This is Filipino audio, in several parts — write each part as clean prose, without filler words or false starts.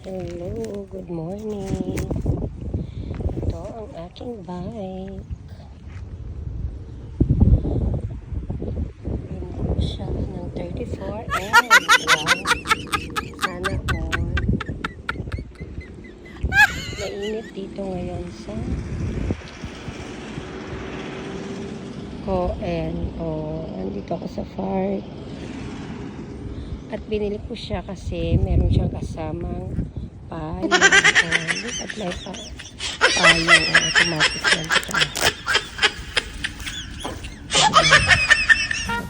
Hello, good morning. Ito ang aking bike. Hindi ko siya ng 34 and wow, sana all. Mainit dito ngayon sa Coen. Andito ako sa park. At binili ko siya kasi meron siyang kasamang payo. Look at my payo. Automatic yan siya.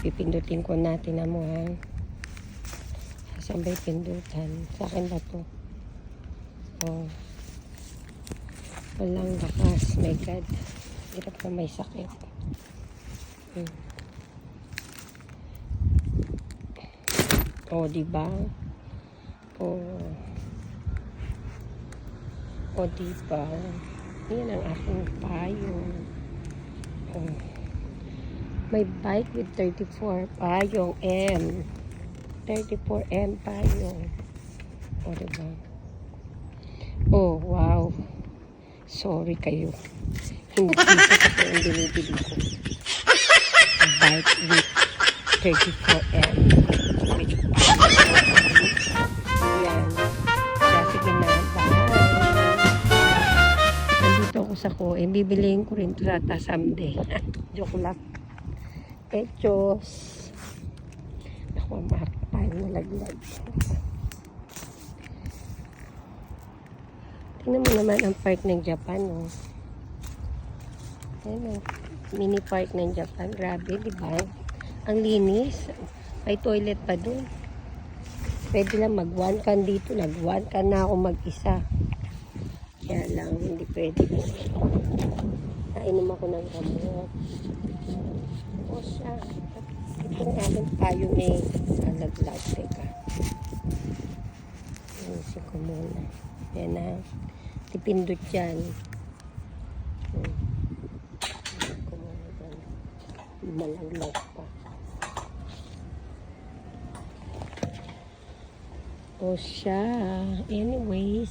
Pipindutin ko natin na mo ha. Saan ba pindutan? Sa akin ba to? Walang lakas. My God. Hirap na may sakit. Diba? Diba? Yan ang aking payo. May bike with 34 payong M. 34M payong. Diba? Wow. Sorry kayo. Hindi ko sa yung binibili ko. Bike with 34M. Yan. Sige na. Nandito ako sa Coen. Bibiliin ko rin ito sa someday. Joke lang. Diyos. Ako, tayo nalaglag. Tingnan mo naman ang park ng Japan. Ayan, mini park ng Japan. Grabe, diba? Ang linis. May toilet pa dun. Pwede lang mag-one can dito. Nag-one can na ako mag-isa. Kaya lang, hindi pwede. Nainom ako ng gamot. Siya. Ito ang aking payo may nalaglag. Teka. Ayusin ko muna. Yan na. Tipindot dyan. Ayusin ko muna dyan. Malaglag pa. Siya. Anyways,